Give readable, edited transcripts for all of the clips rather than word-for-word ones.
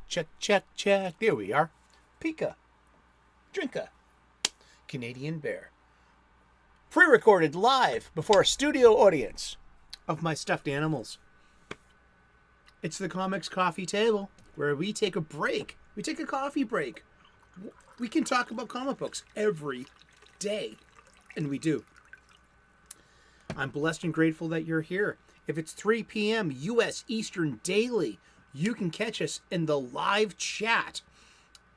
Check. There we are. Pika. Drinka. Canadian Bear. Pre-recorded live before a studio audience of my stuffed animals. It's the Comics Coffee Table, where we take a break. We take a coffee break. We can talk about comic books every day, and we do. I'm blessed and grateful that you're here. If it's 3 p.m. U.S. Eastern daily, you can catch us in the live chat.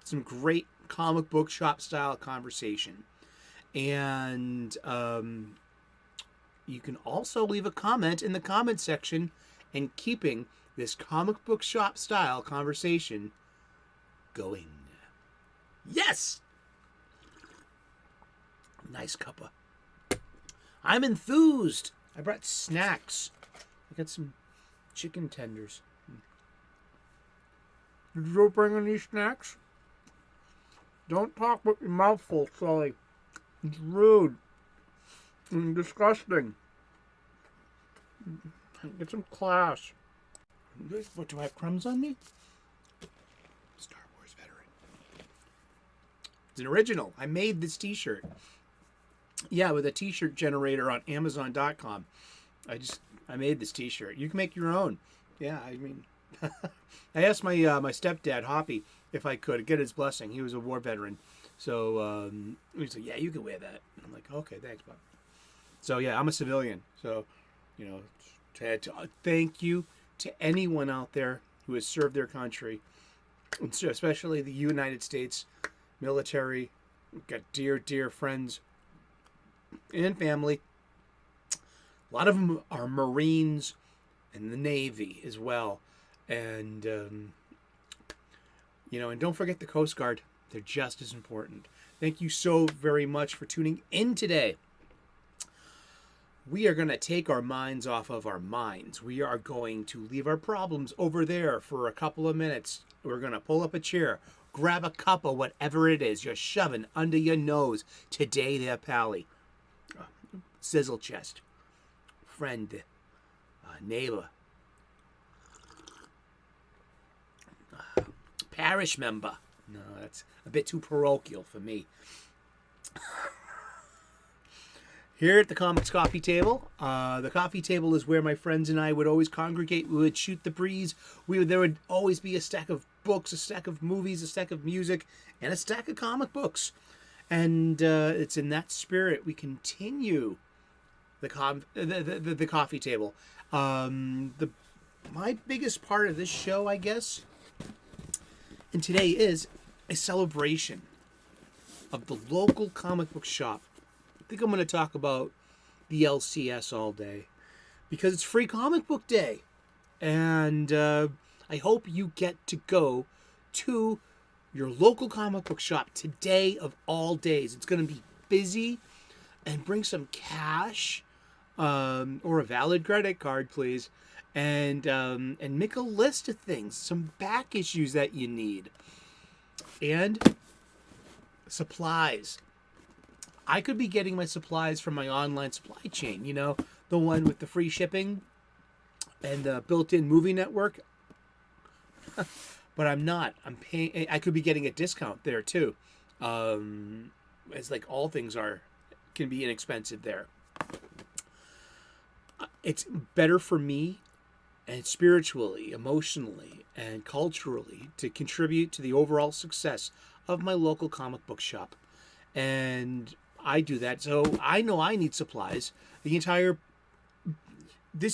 Some great comic book shop style conversation. And you can also leave a comment in the comment section and keeping this comic book shop style conversation going. Yes! Nice cuppa. I'm enthused. I brought snacks. I got some chicken tenders. Did you bring any snacks? Don't talk with your mouth full, Sully. It's rude and disgusting. Get some class. What, do I have crumbs on me? Star Wars veteran. It's an original. I made this t-shirt. Yeah, with a t-shirt generator on Amazon.com. I made this t-shirt. You can make your own. Yeah, I mean, I asked my stepdad, Hoppy, if I could get his blessing. He was a war veteran. So he said, yeah, you can wear that. And I'm like, okay, thanks, Bob. So yeah, I'm a civilian. So, you know, thank you to anyone out there who has served their country, especially the United States military. We've got dear friends and family. A lot of them are Marines and the Navy as well. And, and don't forget the Coast Guard. They're just as important. Thank you so very much for tuning in today. We are going to take our minds off of our minds. We are going to leave our problems over there for a couple of minutes. We're going to pull up a chair, grab a cup of whatever it is you're shoving under your nose today there, Pally. Sizzle chest. Friend. Neighbor. Parish member. No, that's a bit too parochial for me. Here at the Comics Coffee Table, the coffee table is where my friends and I would always congregate. We would shoot the breeze. There would always be a stack of books, a stack of movies, a stack of music, and a stack of comic books. And it's in that spirit we continue the coffee table. My biggest part of this show, I guess, and today is a celebration of the local comic book shop. I think I'm going to talk about the LCS all day because it's Free Comic Book Day. And I hope you get to go to your local comic book shop today of all days. It's going to be busy, and bring some cash or a valid credit card, please. And make a list of things, some back issues that you need. And supplies. I could be getting my supplies from my online supply chain, the one with the free shipping and the built-in movie network. But I'm not. I'm paying. I could be getting a discount there too. It's like all things can be inexpensive there. It's better for me, and spiritually, emotionally, and culturally to contribute to the overall success of my local comic book shop. And I do that. So I know I need supplies. This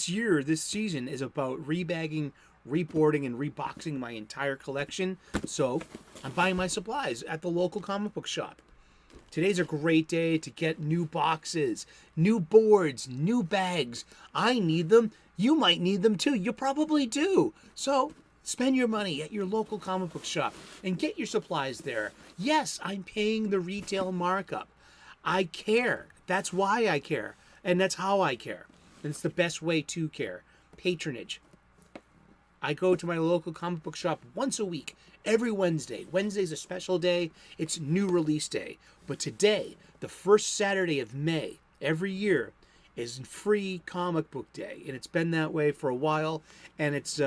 season is about rebagging, reboarding, and reboxing my entire collection. So I'm buying my supplies at the local comic book shop. Today's a great day to get new boxes, new boards, new bags. I need them. You might need them too. You probably do. So spend your money at your local comic book shop and get your supplies there. Yes, I'm paying the retail markup. I care. That's why I care. And that's how I care. And it's the best way to care. Patronage. I go to my local comic book shop once a week, every Wednesday. Wednesday's a special day. It's new release day. But today, the first Saturday of May, every year, is Free Comic Book Day. And it's been that way for a while. And it's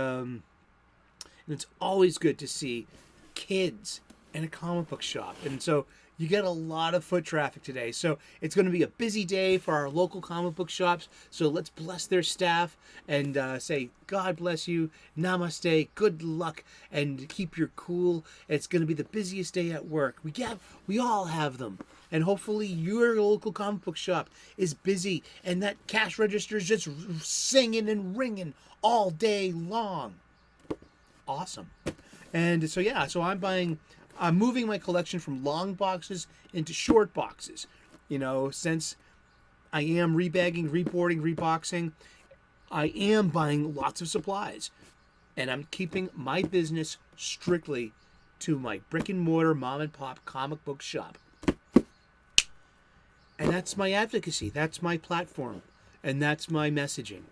And it's always good to see kids in a comic book shop. And so you get a lot of foot traffic today. So it's going to be a busy day for our local comic book shops. So let's bless their staff and say, God bless you, namaste, good luck, and keep your cool. It's going to be the busiest day at work. We all have them. And hopefully your local comic book shop is busy and that cash register is just singing and ringing all day long. Awesome. And so, yeah, so I'm moving my collection from long boxes into short boxes. Since I am rebagging, reboarding, reboxing, I am buying lots of supplies. And I'm keeping my business strictly to my brick and mortar mom and pop comic book shop. And that's my advocacy. That's my platform. And that's my messaging.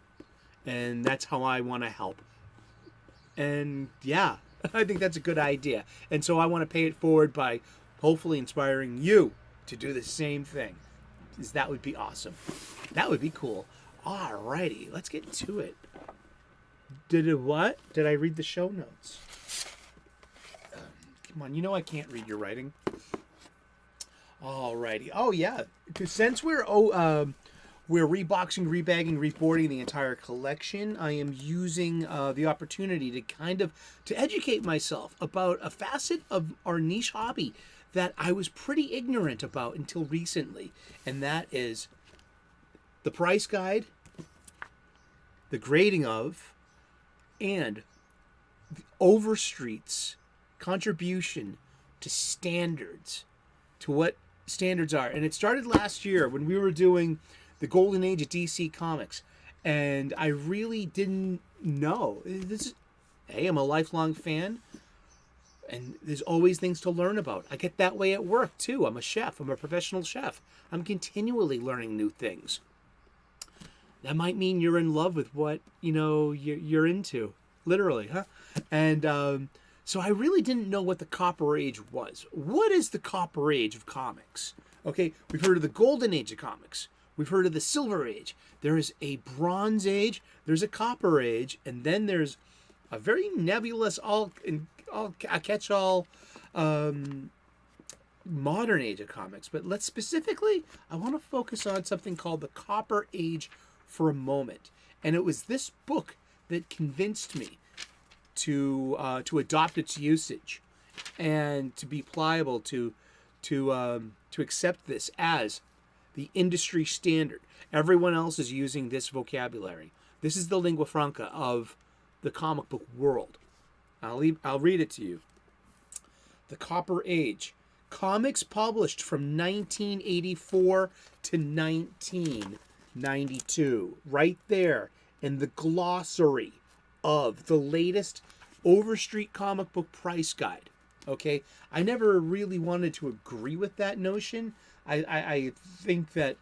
And that's how I want to help. And yeah, I think that's a good idea. And so I want to pay it forward by hopefully inspiring you to do the same thing. Because that would be awesome. That would be cool. Alrighty, let's get to it. Did I read the show notes? Come on, I can't read your writing. Alrighty. Oh yeah, since we're reboxing, rebagging, reboarding the entire collection, I am using the opportunity to educate myself about a facet of our niche hobby that I was pretty ignorant about until recently, and that is the price guide, the grading of, and the Overstreet's contribution to standards, to what standards are. And it started last year when we were doing the golden age of DC Comics, and I really didn't know. I'm a lifelong fan, and there's always things to learn about. I get that way at work too. I'm a chef. I'm a professional chef. I'm continually learning new things. That might mean you're in love with what you're into, literally, huh? And so I really didn't know what the Copper Age was. What is the Copper Age of comics? Okay, we've heard of the Golden Age of comics. We've heard of the Silver Age. There is a Bronze Age. There's a Copper Age, and then there's a very nebulous, catch-all modern age of comics. But I want to focus on something called the Copper Age for a moment. And it was this book that convinced me to adopt its usage and to be pliable to accept this as the industry standard. Everyone else is using this vocabulary. This is the lingua franca of the comic book world. I'll read it to you. The Copper Age. Comics published from 1984 to 1992. Right there in the glossary of the latest Overstreet comic book price guide. Okay, I never really wanted to agree with that notion. I think that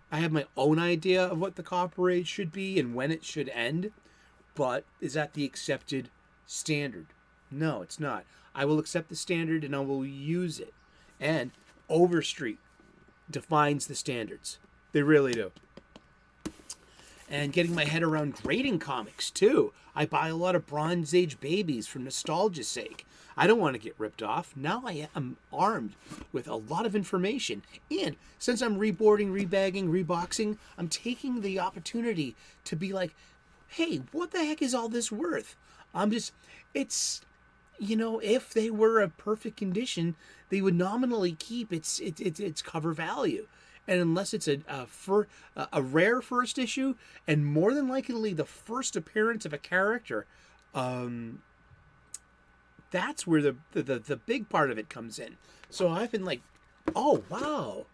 I have my own idea of what the Copper Age should be and when it should end, but is that the accepted standard? No, it's not. I will accept the standard and I will use it. And Overstreet defines the standards. They really do. And getting my head around grading comics, too. I buy a lot of Bronze Age babies for nostalgia's sake. I don't want to get ripped off. Now I am armed with a lot of information. And since I'm reboarding, rebagging, reboxing, I'm taking the opportunity to be like, hey, what the heck is all this worth? If they were a perfect condition, they would nominally keep its cover value. And unless it's a rare first issue, and more than likely the first appearance of a character, that's where the big part of it comes in. So I've been like, oh wow,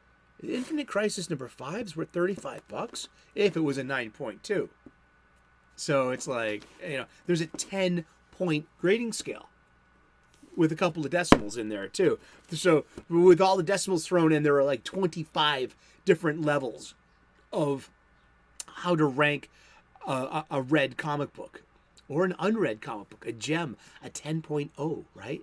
Infinite Crisis number 5 is worth $35 if it was a 9.2. So it's like, there's a 10-point grading scale with a couple of decimals in there too. So with all the decimals thrown in, there are like 25 different levels of how to rank a read comic book or an unread comic book, a gem, a 10.0, right?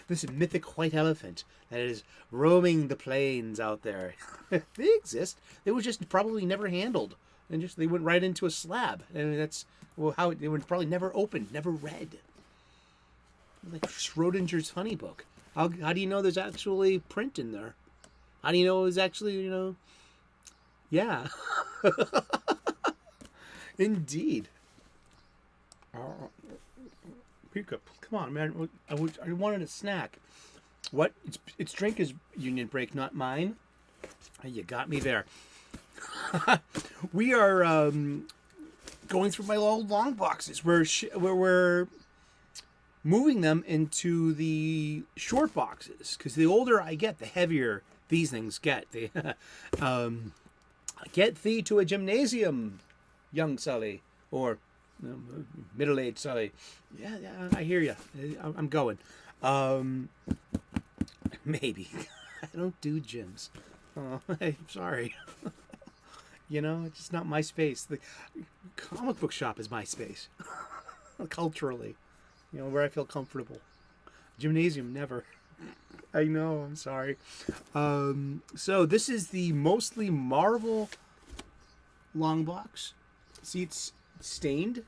This mythic white elephant that is roaming the plains out there. They exist. They were just probably never handled, and they went right into a slab. And that's Well, how it would probably never opened, never read. Like Schrodinger's funny book. How do you know there's actually print in there? How do you know it was actually, yeah. Indeed. Come on, man. I wanted a snack. What? It's Drinkers Union break, not mine. You got me there. We are going through my old long boxes. We're moving them into the short boxes because the older I get, the heavier these things get. They get thee to a gymnasium, young Sully, or middle-aged Sully. Yeah, I hear you. I'm going. Maybe. I don't do gyms. Oh, I'm sorry. It's just not my space. The comic book shop is my space. Culturally. Where I feel comfortable. Gymnasium, never. I know, I'm sorry. So this is the mostly Marvel long box. See, it's stained.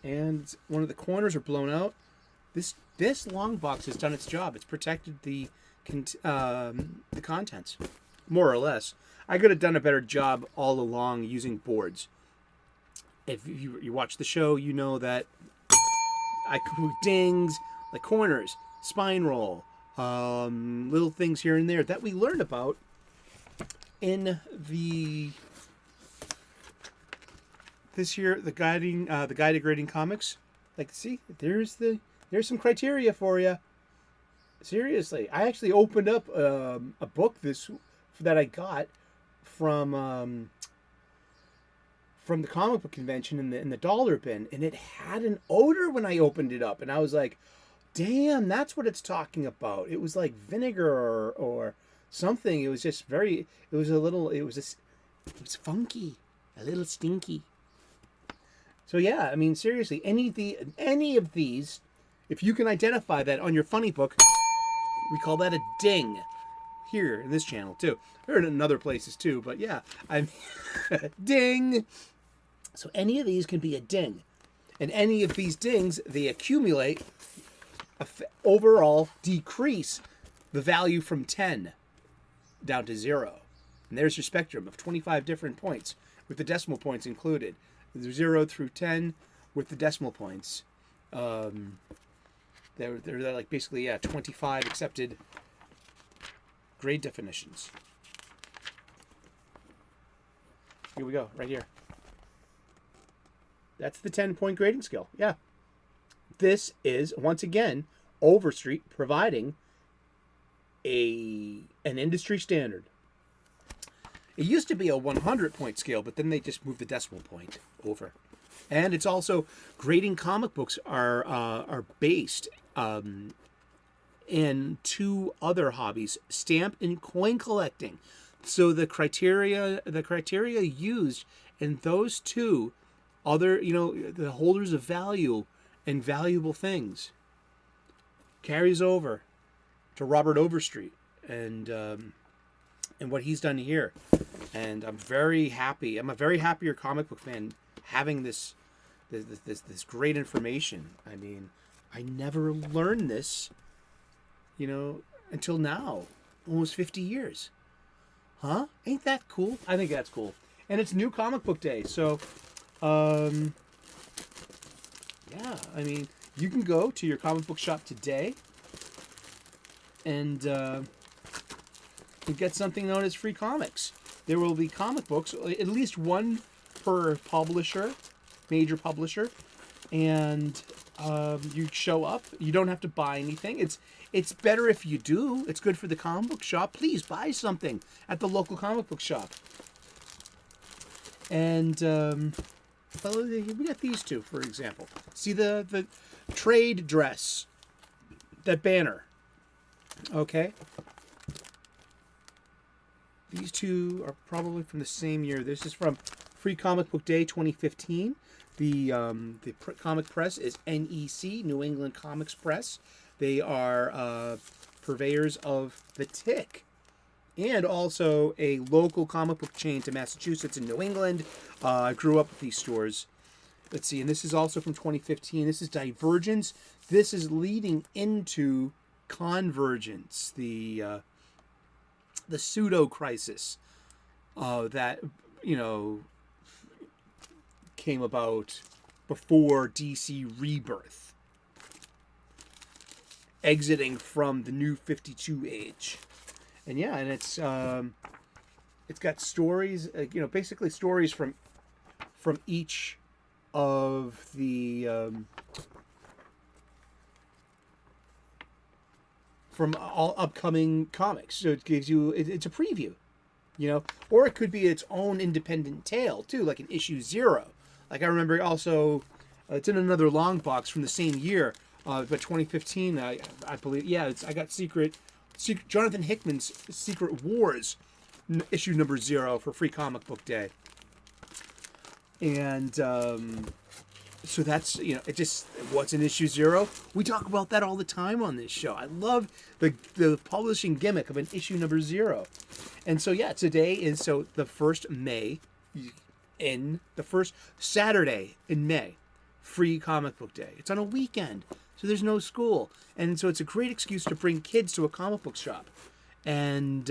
And one of the corners are blown out. This long box has done its job. It's protected the contents, more or less. I could have done a better job all along using boards. If you watch the show, you know that I could dings, like corners, spine roll, little things here and there that we learned about in this year, the guide to grading comics. Like, see, there's some criteria for you. Seriously, I actually opened up a book that I got from the comic book convention in the dollar bin, and it had an odor when I opened it up, and I was like, damn, that's what it's talking about. It was like vinegar or something. It was just it was funky, a little stinky. So yeah, I mean, seriously, any of these, if you can identify that on your funny book, we call that a ding. Here in this channel too. Or in other places too, but yeah, I'm ding. So any of these can be a ding. And any of these dings, they accumulate, overall decrease the value from 10 down to 0. And there's your spectrum of 25 different points with the decimal points included. 0 through 10 with the decimal points. They're like basically 25 accepted grade definitions. Here we go, right here. That's the 10-point grading scale. Yeah. This is, once again, Overstreet providing an industry standard. It used to be a 100-point scale, but then they just moved the decimal point over. And it's also, grading comic books are based in two other hobbies, stamp and coin collecting. So the criteria used in those two other, the holders of value and valuable things carries over to Robert Overstreet and what he's done here. And I'm very happy. I'm a very happier comic book fan having this great information. I mean, I never learned this, until now, almost 50 years. Huh? Ain't that cool? I think that's cool. And it's New Comic Book Day, so, yeah, I mean, you can go to your comic book shop today and get something known as free comics. There will be comic books, at least one per publisher, major publisher, and you show up. You don't have to buy anything. It's better if you do. It's good for the comic book shop. Please buy something at the local comic book shop. And we got these two, for example. See the trade dress, that banner. Okay. These two are probably from the same year. This is from Free Comic Book Day 2015. The comic press is NEC, New England Comics Press. They are purveyors of The Tick, and also a local comic book chain to Massachusetts and New England. I grew up with these stores, let's see, and this is also from 2015. This is Divergence. This is leading into Convergence, the pseudo crisis that came about before DC Rebirth, exiting from the New 52 age. And yeah, and it's got stories, basically stories from each of the from all upcoming comics. So it gives you, it's a preview, or it could be its own independent tale too, like an issue 0. Like I remember also, it's in another long box from the same year, but 2015, I believe. Yeah, I got Secret Jonathan Hickman's Secret Wars issue number 0 for Free Comic Book Day. And so that's, it just, what's in issue 0? We talk about that all the time on this show. I love the publishing gimmick of an issue number 0. And so, yeah, today is the 1st May, in the first Saturday in May, Free Comic Book Day. It's on a weekend, so there's no school. And so it's a great excuse to bring kids to a comic book shop. And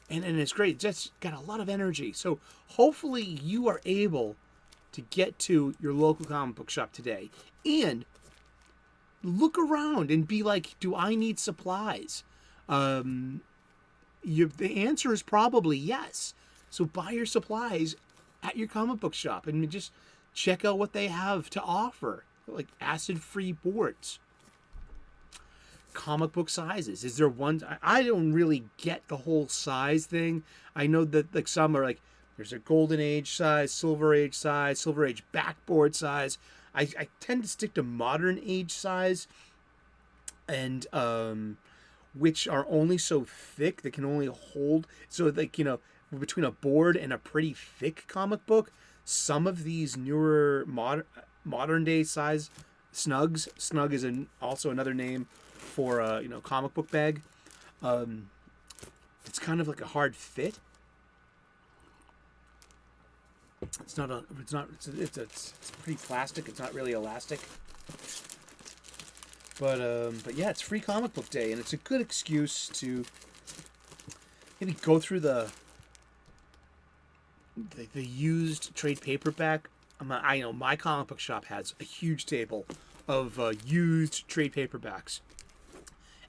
it's great. It's just got a lot of energy. So hopefully you are able to get to your local comic book shop today and look around and be like, do I need supplies? The answer is probably yes. So buy your supplies at your comic book shop and just check out what they have to offer, like acid-free boards. Comic book sizes. Is there one? I don't really get the whole size thing. I know that like some are like, there's a golden age size, silver age backboard size. I tend to stick to modern age size, and which are only so thick they can only hold. So like, between a board and a pretty thick comic book, some of these newer modern day size snugs. Snug is also another name for comic book bag. It's kind of like a hard fit. It's pretty plastic. It's not really elastic. But yeah, it's Free Comic Book Day, and it's a good excuse to maybe go through the used trade paperback. I know my comic book shop has a huge table of used trade paperbacks.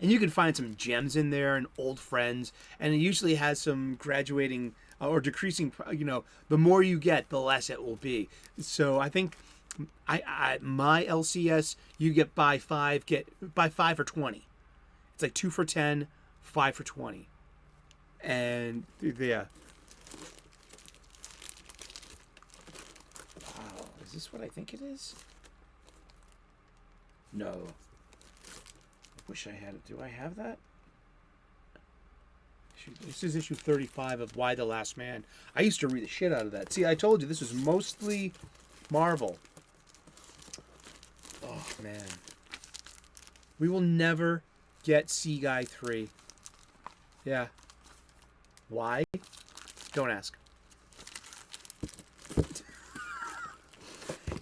And you can find some gems in there and old friends. And it usually has some graduating or decreasing, the more you get, the less it will be. So I think my LCS, you get buy 5 for 20. It's like 2 for 10, 5 for 20. And yeah. Wow, is this what I think it is? No. I wish I had it. Do I have that? This is issue 35 of Why the Last Man. I used to read the shit out of that. See, I told you this was mostly Marvel. Oh, man. We will never get Sea Guy 3. Yeah. Why? Don't ask.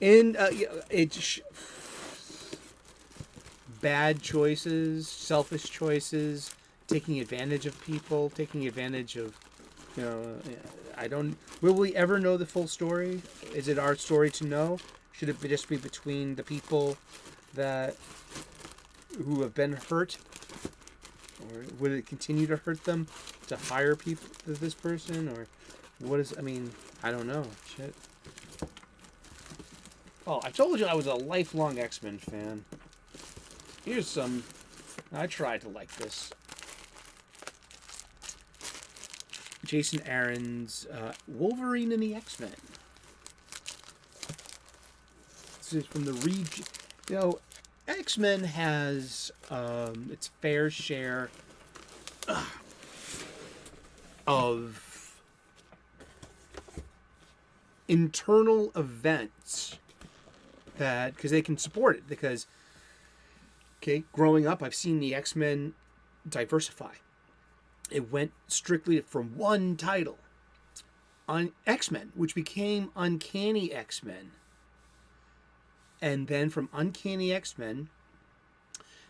And it's bad choices, selfish choices, taking advantage of people, taking advantage of, will we ever know the full story? Is it our story to know? Should it just be between the people who have been hurt? Or would it continue to hurt them to hire people to this person? Or I don't know. Shit. Oh, I told you I was a lifelong X-Men fan. Here's some. I tried to like this. Jason Aaron's Wolverine and the X-Men. This is from the X-Men has its fair share of internal events because they can support it. Because, growing up, I've seen the X-Men diversify. It went strictly from one title. X-Men, which became Uncanny X-Men. And then from Uncanny X-Men,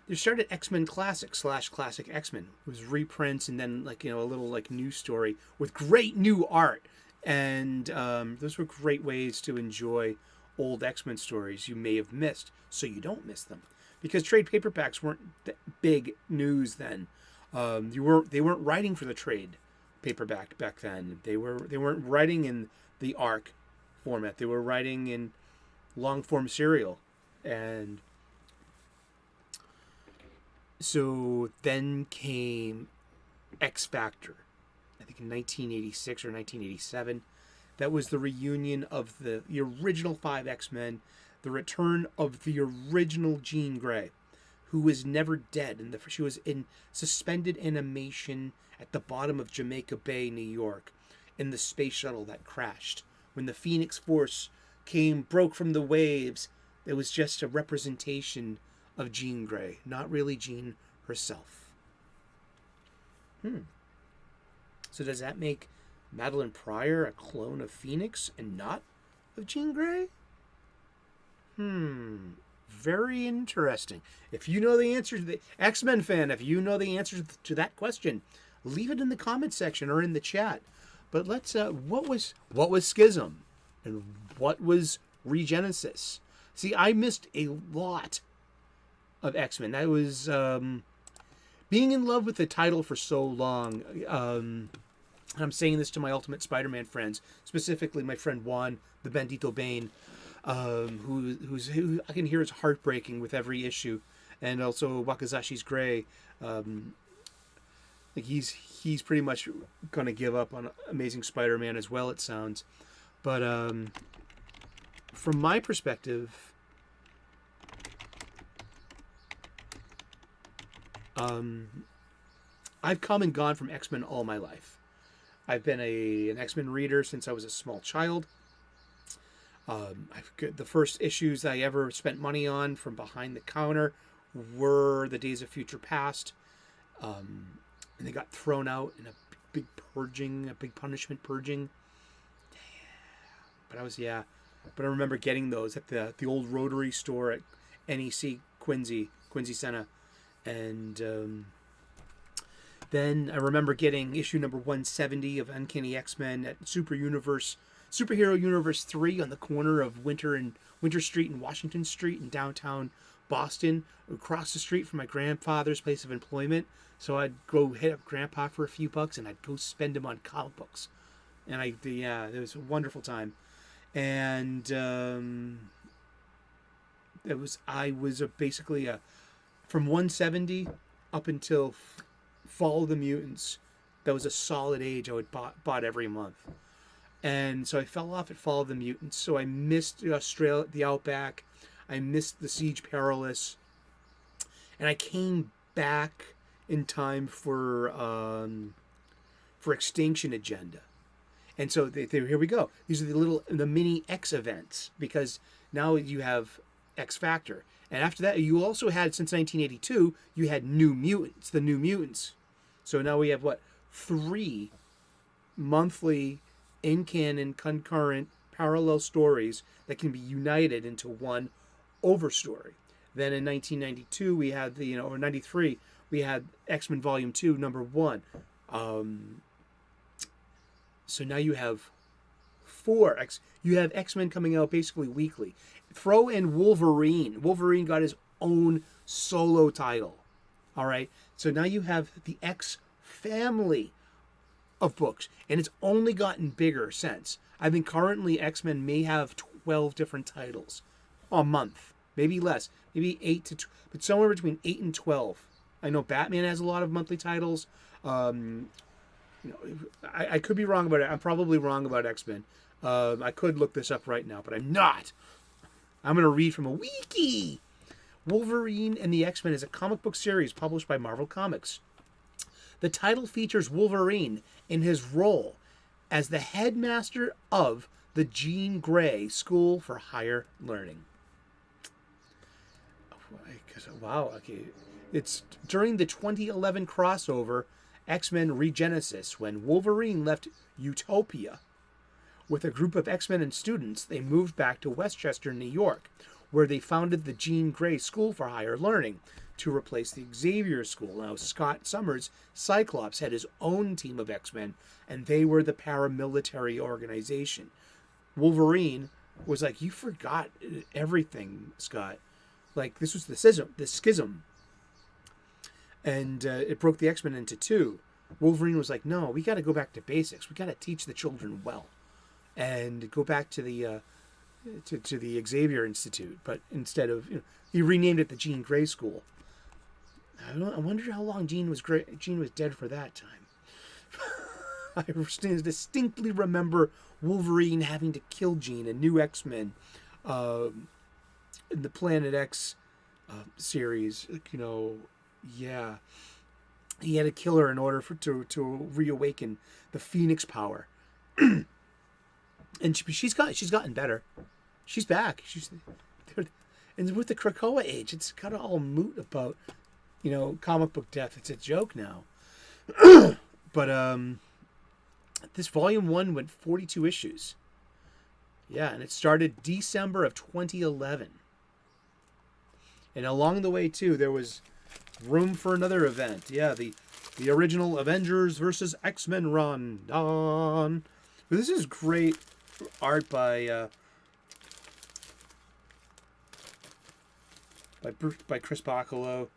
they started X-Men Classic / Classic X-Men. It was reprints and then a little news story with great new art. And those were great ways to enjoy old X-Men stories you may have missed, so you don't miss them. Because trade paperbacks weren't big news then. They weren't writing for the trade paperback back then. They weren't writing in the ARC format. They were writing in long form serial. And so then came X Factor, I think in 1986 or 1987. That was the reunion of the original 5 X-Men, the return of the original Jean Grey, who was never dead. She was in suspended animation at the bottom of Jamaica Bay, New York, in the space shuttle that crashed. When the Phoenix Force broke from the waves, it was just a representation of Jean Grey, not really Jean herself. So does that make Madeline Pryor a clone of Phoenix and not of Jean Grey? Very interesting. If you know the answer to the X-Men fan, if you know the answer to that question, leave it in the comment section or in the chat. But let's what was Schism and what was Regenesis? See, I missed a lot of X-Men. I was being in love with the title for so long. I'm saying this to my Ultimate Spider-Man friends, specifically my friend Juan, the Bendito Bane, who I can hear is heartbreaking with every issue, and also Wakazashi's Gray. He's pretty much gonna give up on Amazing Spider-Man as well, it sounds. But from my perspective, I've come and gone from X-Men all my life. I've been an X-Men reader since I was a small child. The first issues I ever spent money on from behind the counter were the Days of Future Past. And they got thrown out in a big punishment purging. But I remember getting those at the old Rotary store at NEC Quincy Center. And then I remember getting issue number 170 of Uncanny X-Men at Superhero Universe 3 on the corner of Winter Street and Washington Street in downtown Boston, across the street from my grandfather's place of employment. So I'd go hit up Grandpa for a few bucks and I'd go spend them on comic books. And it was a wonderful time. And I was basically from 170 up until Fall of the Mutants. That was a solid age I would bought every month. And so I fell off at Fall of the Mutants. So I missed the Outback. I missed the Siege Perilous. And I came back in time for Extinction Agenda. And so here we go. These are the mini X events, because now you have X Factor. And after that, you also had, since 1982, you had New Mutants, the New Mutants. So now we have, 3 monthly, in-canon, concurrent, parallel stories that can be united into one overstory. Then in 1992, we had or 93, we had X-Men Volume 2, number 1. So now you have 4 you have X-Men coming out basically weekly. Throw in Wolverine. Wolverine got his own solo title. All right. So now you have the X family of books, and it's only gotten bigger since. I think currently X-Men may have 12 different titles a month, maybe less, maybe 8 to but somewhere between 8 and 12. I know Batman has a lot of monthly titles. I could be wrong about it. I'm probably wrong about X-Men. I could look this up right now, but I'm not. I'm going to read from a wiki. Wolverine and the X-Men is a comic book series published by Marvel Comics. The title features Wolverine in his role as the headmaster of the Jean Grey School for Higher Learning. Wow, okay. It's during the 2011 crossover X-Men Regenesis, when Wolverine left Utopia With a group of X-Men and students, they moved back to Westchester, New York, where they founded the Jean Grey School for Higher Learning to replace the Xavier School. Now, Scott Summers, Cyclops, had his own team of X-Men, and they were the paramilitary organization. Wolverine was like, you forgot everything, Scott. Like, this was the schism. And it broke the X-Men into two. Wolverine was like, no, we got to go back to basics. We got to teach the children well. And go back to the to the Xavier Institute. But instead of, he renamed it the Jean Grey School. I wonder how long Jean was dead for that time. I distinctly remember Wolverine having to kill Jean in New X-Men in the Planet X series. Yeah. He had to kill her in order to reawaken the Phoenix power. And she's gotten better. She's back. And with the Krakoa age, it's kind of all moot about, comic book death. It's a joke now. But this volume 1 went 42 issues. Yeah, and it started December of 2011. And along the way, too, there was room for another event. Yeah, the original Avengers versus X-Men run. But this is great art by Chris Bachalo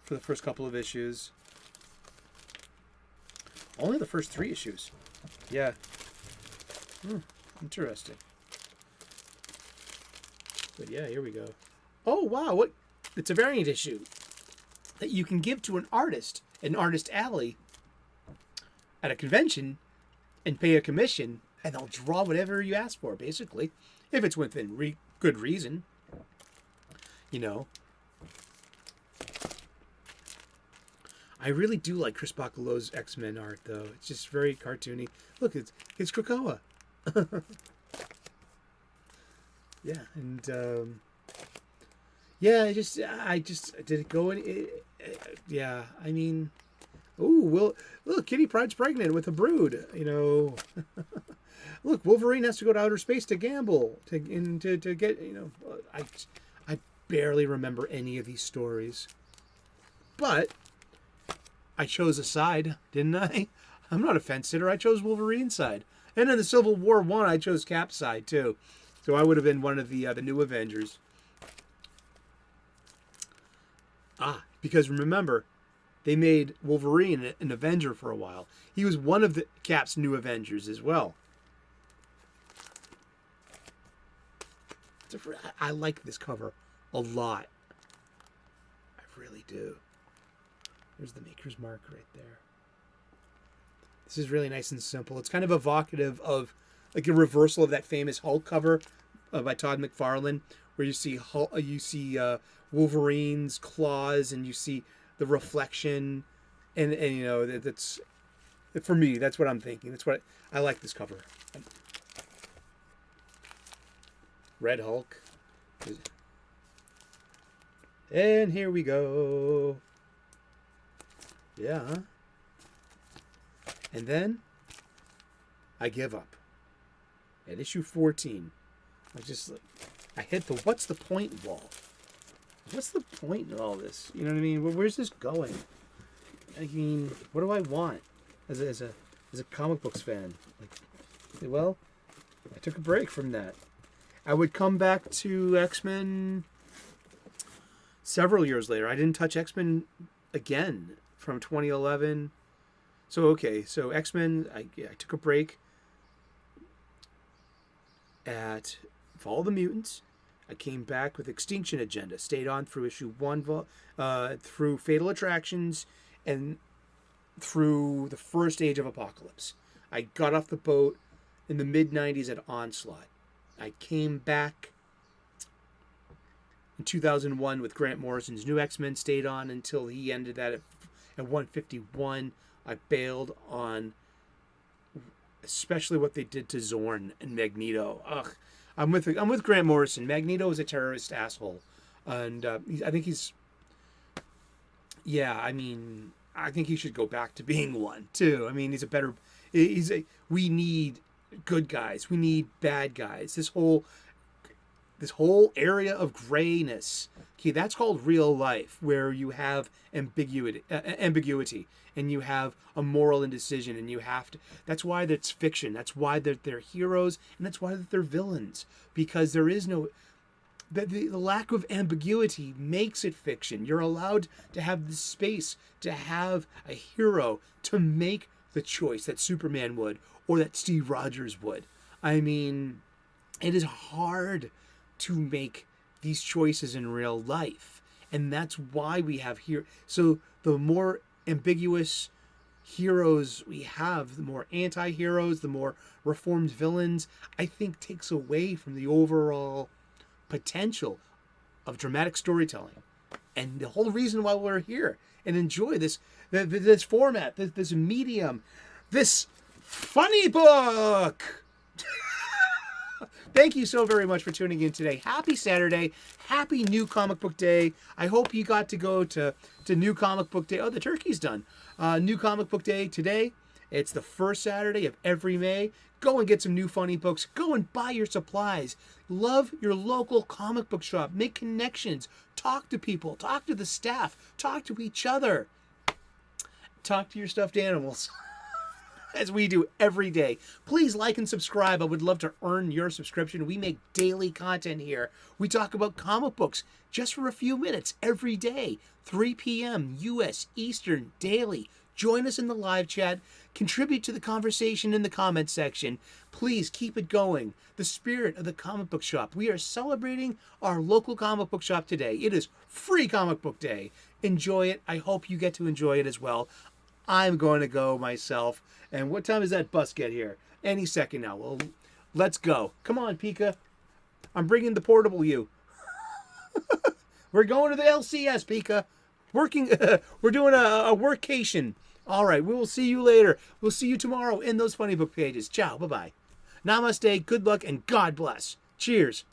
for the first couple of issues. Only the first 3 issues. Yeah. Interesting. But yeah, here we go. Oh, wow. What? It's a variant issue that you can give to an artist alley at a convention and pay a commission, and they'll draw whatever you ask for, basically, if it's within good reason. I really do like Chris Bachalo's X-Men art, though. It's just very cartoony. Look, it's Krakoa. Yeah, and yeah, I just did it go in. Yeah, I mean, look, Kitty Pryde's pregnant with a brood. Look, Wolverine has to go to outer space to gamble to get. I barely remember any of these stories, but I chose a side, didn't I? I'm not a fence sitter. I chose Wolverine's side, and in the Civil War 1, I chose Cap's side too. So I would have been one of the new Avengers. Because remember, they made Wolverine an Avenger for a while. He was one of the Cap's new Avengers as well. I like this cover a lot. I really do. There's the maker's mark right there. This is really nice and simple. It's kind of evocative of like a reversal of that famous Hulk cover by Todd McFarlane, where you see Wolverine's claws and you see the reflection, and that's, for me, that's what I'm thinking. That's what I like this cover. Red Hulk. And here we go. Yeah. And then I give up. At issue 14, I hit the what's the point wall. What's the point in all this? You know what I mean? Where's this going? I mean, what do I want as a comic books fan? Well, I took a break from that. I would come back to X-Men several years later. I didn't touch X-Men again from 2011. So X-Men, I took a break at Fall of the Mutants. I came back with Extinction Agenda, stayed on through issue 1, through Fatal Attractions, and through the first Age of Apocalypse. I got off the boat in the mid-90s at Onslaught. I came back in 2001 with Grant Morrison's New X-Men, stayed on until he ended that at 151. I bailed on especially what they did to Zorn and Magneto. Ugh. I'm with Grant Morrison. Magneto is a terrorist asshole, and I think he's. Yeah, I think he should go back to being one too. I mean, we need good guys. We need bad guys. This whole area of grayness. Okay, that's called real life, where you have ambiguity, and you have a moral indecision, and you have to. That's why that's fiction. That's why they're heroes, and that's why they're villains, because there is no. The lack of ambiguity makes it fiction. You're allowed to have the space to have a hero to make the choice that Superman would, or that Steve Rogers would. I mean, it is hard to make these choices in real life, and that's why we have here. So the more ambiguous heroes we have, the more anti-heroes, the more reformed villains, I think takes away from the overall potential of dramatic storytelling, and the whole reason why we're here and enjoy this format, this medium, this funny book. Thank you so very much for tuning in today. Happy Saturday. Happy New Comic Book Day. I hope you got to go to New Comic Book Day. Oh, the turkey's done. New Comic Book Day today. It's the first Saturday of every May. Go and get some new funny books. Go and buy your supplies. Love your local comic book shop. Make connections. Talk to people. Talk to the staff. Talk to each other. Talk to your stuffed animals. As we do every day. Please like and subscribe. I would love to earn your subscription. We make daily content here. We talk about comic books just for a few minutes every day. 3 p.m. U.S. Eastern daily. Join us in the live chat. Contribute to the conversation in the comments section. Please keep it going. The spirit of the comic book shop. We are celebrating our local comic book shop today. It is Free Comic Book Day. Enjoy it. I hope you get to enjoy it as well. I'm going to go myself. And what time does that bus get here? Any second now. Well, let's go. Come on, Pika. I'm bringing the portable you. We're going to the LCS, Pika. We're doing a workcation. All right, we will see you later. We'll see you tomorrow in those funny book pages. Ciao, bye-bye. Namaste, good luck, and God bless. Cheers.